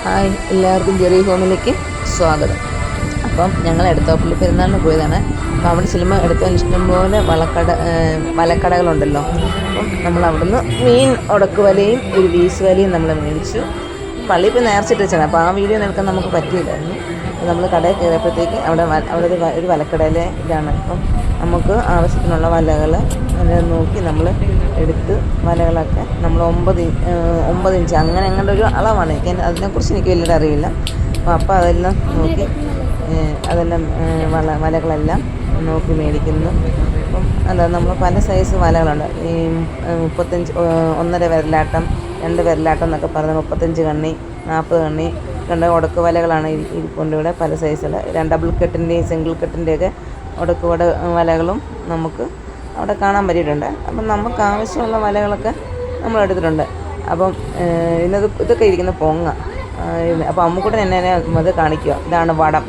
Hi, എല്ലാവർക്കും Jerry ഹോമിലേക്ക് സ്വാഗതം. അപ്പം ഞങ്ങൾ എടത്തോപ്പള്ളി പെരുന്നാളിന് പോയതാണ്. അപ്പോൾ അവിടെ ചെല്ലുമ്പോൾ എടത്തോളം ഇഷ്ടംപോലെ വലക്കടകളുണ്ടല്ലോ. അപ്പം നമ്മൾ അവിടുന്ന് മീൻ ഉടക്കുവലയും ഒരു വീസ് വലയും നമ്മൾ മേടിച്ചു. പള്ളി ഇപ്പോൾ നേർച്ചിട്ട് വെച്ചാണ്. അപ്പോൾ ആ വീഡിയോ എടുക്കാൻ നമുക്ക് പറ്റിയില്ലായിരുന്നു. അപ്പോൾ നമ്മൾ കടയിൽ കയറിയപ്പോഴത്തേക്ക് അവിടെ ഒരു വലക്കടയിലെ ഇതാണ്. അപ്പം നമുക്ക് ആവശ്യത്തിനുള്ള വലകൾ നോക്കി നമ്മൾ എടുത്ത് വലകളൊക്കെ നമ്മൾ 9 ഇഞ്ച് അങ്ങനെ ഒരു അളവാണ്. അതിനെക്കുറിച്ച് എനിക്ക് വലിയൊരു അറിവില്ല. അപ്പോൾ അതെല്ലാം നോക്കി അതെല്ലാം വലകളെല്ലാം നോക്കി മേടിക്കുന്നു. അപ്പം നമ്മൾ പല സൈസ് വലകളുണ്ട്. ഈ 35 1.5 വിരലാട്ടം 2 വിരലാട്ടം എന്നൊക്കെ പറഞ്ഞ് 35 കണ്ണി 40 കണ്ണി ഉടക്ക് വലകളാണ് ഇരിക്കൊണ്ട്. ഇവിടെ പല സൈസുള്ള ഡബിൾ കെട്ടിൻ്റെയും സിംഗിൾ കെട്ടിൻ്റെയൊക്കെ ഉടക്ക് വലകളും നമുക്ക് അവിടെ കാണാൻ പറ്റിയിട്ടുണ്ട്. അപ്പം നമുക്ക് ആവശ്യമുള്ള വലകളൊക്കെ നമ്മൾ എടുത്തിട്ടുണ്ട്. അപ്പം ഇതൊക്കെ ഇരിക്കുന്ന പൊങ്ങ. അപ്പോൾ അമ്മുക്കൂട്ടൻ എന്നെ അത് കാണിക്കുക. ഇതാണ് വടം.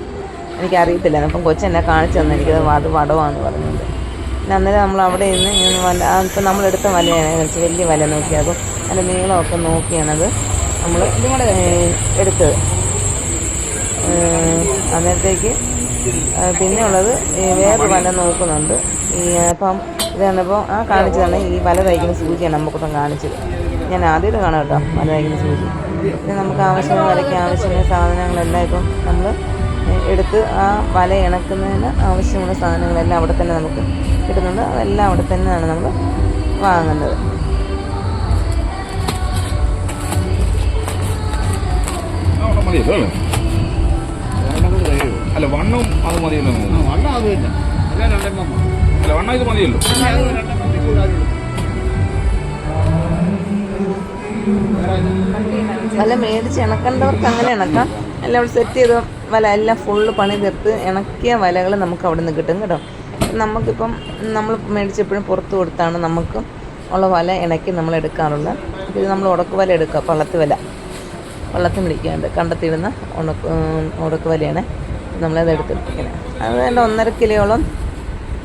എനിക്കറിയത്തില്ല. അപ്പം കൊച്ചെന്നെ കാണിച്ചു തന്നെ അത് വടമാണെന്ന് പറഞ്ഞത്. പിന്നെ അന്നേരം നമ്മൾ അവിടെ നിന്ന് ഇപ്പം നമ്മളെടുത്ത വലയാണ് കഴിച്ച് വലിയ വല നോക്കി. അപ്പം അതിൻ്റെ നീളമൊക്കെ നോക്കിയാണത് നമ്മൾ എടുത്തത്. അന്നേരത്തേക്ക് പിന്നെ ഉള്ളത് വേറൊരു വല നോക്കുന്നുണ്ട്. അപ്പം ഇതാണിപ്പോൾ കാണിച്ചതാണ് ഈ വല തയ്ക്കുന്ന സൂചിയാണ് നമുക്കിപ്പം കാണിച്ചത്. ഞാൻ ആദ്യമായിട്ട് കാണാം കേട്ടോ വല തയ്ക്കുന്ന സൂചി. പിന്നെ നമുക്ക് ആവശ്യമായ വലയ്ക്ക് ആവശ്യമായ സാധനങ്ങളെല്ലാം ഇപ്പം നമ്മൾ എടുത്ത് ആ വല ഇണക്കുന്നതിന് ആവശ്യമുള്ള സാധനങ്ങളെല്ലാം അവിടെ തന്നെ നമുക്ക് കിട്ടുന്നുണ്ട്. അതെല്ലാം അവിടെ തന്നെയാണ് നമ്മൾ വാങ്ങുന്നത്. അല്ല വണ്ണം അത് മതിയല്ലോ. വണ്ണം അതില്ല. അല്ല വണ്ണം ഇത് മതിയല്ലോ. വല മേടിച്ച് ഇണക്കേണ്ടവർക്ക് അങ്ങനെ ഇണക്കാം. എല്ലാം അവിടെ സെറ്റ് ചെയ്ത വല എല്ലാം ഫുള്ള് പണി തീർത്ത് ഇണക്കിയ വലകൾ നമുക്ക് അവിടെ നിന്ന് കിട്ടും കേട്ടോ. നമുക്കിപ്പം നമ്മൾ മേടിച്ചെപ്പോഴും പുറത്ത് കൊടുത്താണ് നമുക്ക് ഉള്ള വല ഇണക്കി നമ്മൾ എടുക്കാറുള്ളത്. ഇത് നമ്മൾ ഉടക്ക് വല എടുക്കുക. വള്ളത്തിൽ പിടിക്കാണ്ട് കണ്ടെത്തിയിടുന്ന ഉടക്ക് വലയാണ് നമ്മളത് എടുത്തിരിക്കുന്നത്. അത് വേണ്ട 1.5 കിലോയോളം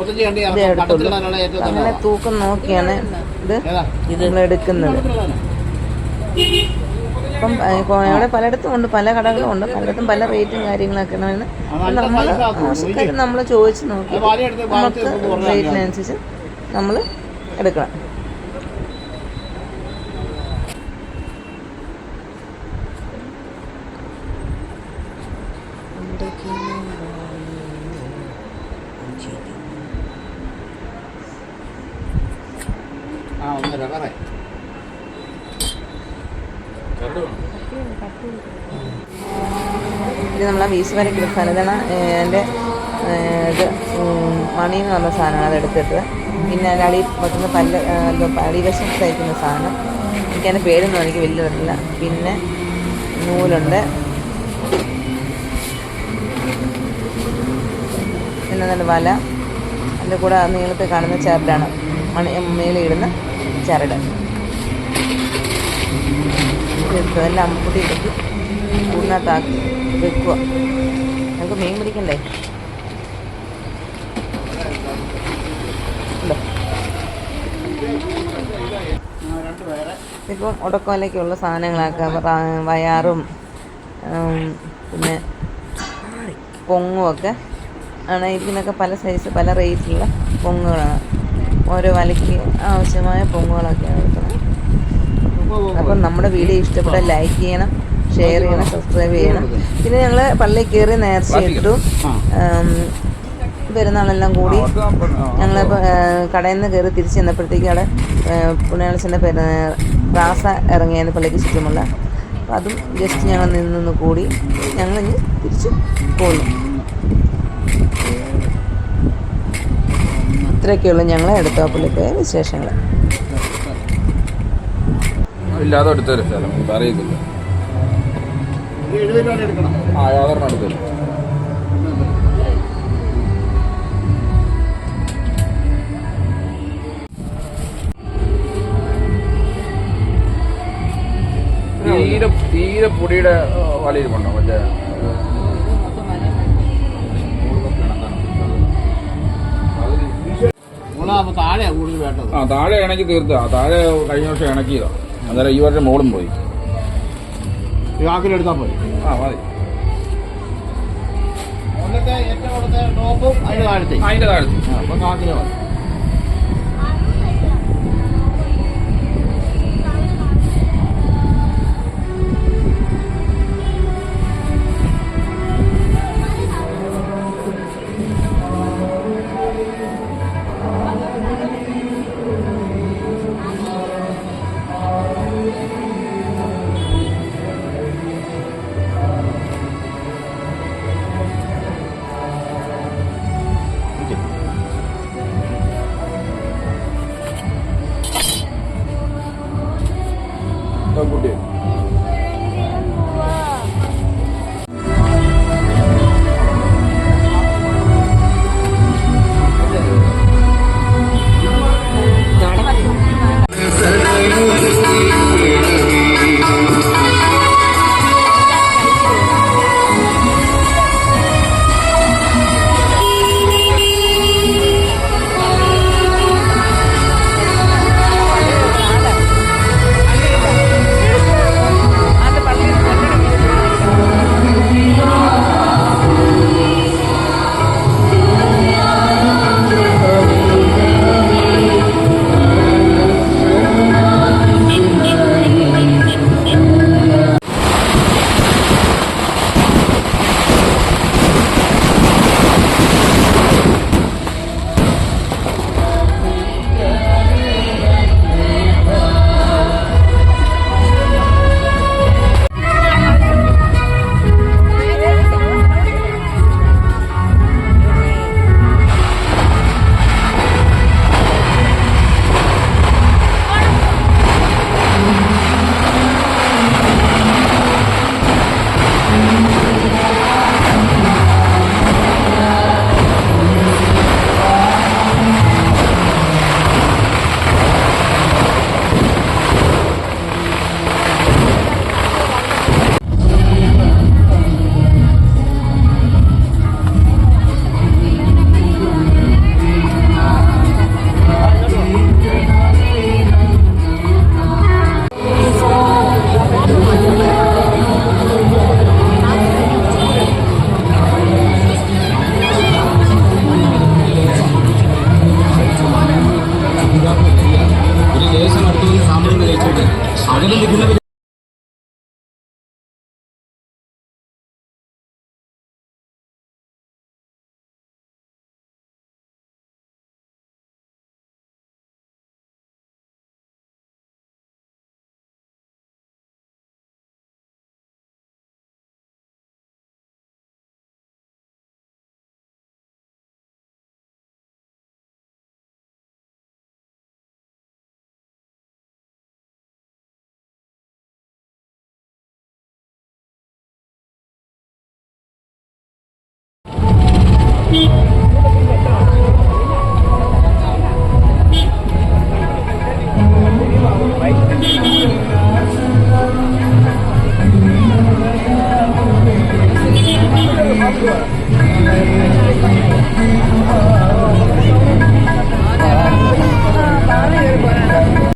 ഇത് എടുത്തുള്ളൂ. അങ്ങനെ തൂക്കം നോക്കിയാണ് ഇത് നമ്മൾ എടുക്കുന്നത്. അപ്പം ഇവിടെ പലയിടത്തും ഉണ്ട്, പല കടകളും ഉണ്ട്, പലയിടത്തും പല റേറ്റും കാര്യങ്ങളൊക്കെയാണ്. നമ്മൾ ആവശ്യക്കാർ നമ്മൾ ചോദിച്ച് നോക്കി നമുക്ക് റേറ്റിനനുസരിച്ച് നമ്മൾ എടുക്കണം. ഇത് നമ്മളെ വീസ് വരയ്ക്ക് എടുക്കാൻ ഇതാണ് എൻ്റെ ഇത് മണി എന്ന് പറഞ്ഞ സാധനമാണ് അതെടുത്തിട്ട്. പിന്നെ അതിൻ്റെ അടി വെക്കുന്ന അടിവശം തയ്ക്കുന്ന സാധനം. എനിക്കതിൻ്റെ പേരൊന്നും എനിക്ക് വലിയ അറിയില്ല. പിന്നെ നൂലുണ്ട്. പിന്നെ നല്ല വല. അതിൻ്റെ കൂടെ നീളത്തിൽ കാണുന്ന ചരടാണ് മേളിയിടുന്ന ചരട്. എല്ലാം അമ്മക്കുട്ടി എടുത്ത് കൂടിനകത്താക്കി വെക്കുക. നമുക്ക് മീൻ പിടിക്കണ്ടേ. ഇപ്പം ഉടക്കോലയ്ക്കുള്ള സാധനങ്ങളൊക്കെ വയാറും പിന്നെ പൊങ്ങുമൊക്കെ ആണ്. ഇതിനൊക്കെ പല സൈസ് പല റേറ്റിലുള്ള പൊങ്ങുകളാണ്. ഓരോ വലയ്ക്ക് ആവശ്യമായ പൊങ്ങുകളൊക്കെയാണ് എടുക്കുന്നത്. അപ്പം നമ്മുടെ വീഡിയോ ഇഷ്ടപ്പെട്ടാൽ ലൈക്ക് ചെയ്യണം, ഷെയർ ചെയ്യണം, സബ്സ്ക്രൈബ് ചെയ്യണം. പിന്നെ ഞങ്ങൾ പള്ളിയിൽ കയറി നേർച്ചയിട്ടു. പെരുന്നാളെല്ലാം കൂടി ഞങ്ങളിപ്പോൾ കടയിൽ നിന്ന് കയറി തിരിച്ച് ചെന്നപ്പോഴത്തേക്ക് അവിടെ പുണ്യാളച്ചൻ്റെ പ്രാസ ഇറങ്ങിയായിരുന്നു പള്ളിക്ക് ചുറ്റുമുള്ള. അപ്പോൾ അതും ജസ്റ്റ് ഞങ്ങൾ നിന്ന് കൂടി ഞങ്ങളിനി തിരിച്ച് പോന്നു. ഇത്രയൊക്കെയുള്ളൂ ഞങ്ങളെ എടത്തോപ്പള്ളിക്ക് വിശേഷങ്ങൾ. ഇല്ലാതെ എടുത്തരും സ്ഥലം അറിയത്തില്ല. എടുത്തരും. തീരെ പൊടിയുടെ വലയിരിപ്പുണ്ടോ? മറ്റേ താഴെ ഇണക്കി തീർത്താ. താഴെ കഴിഞ്ഞ വർഷം ഇണക്കിയതാ. അന്നേരം ഈ വർഷം മോളും പോയി. കാക്കിലെടുത്താൽ മതി. ആ മതി. ഏറ്റവും കൂടുതൽ ടോപ്പും അതിൻ്റെ താഴത്തെ. അതിൻ്റെ താഴത്ത്. അപ്പം കാക്കിലെ മതി.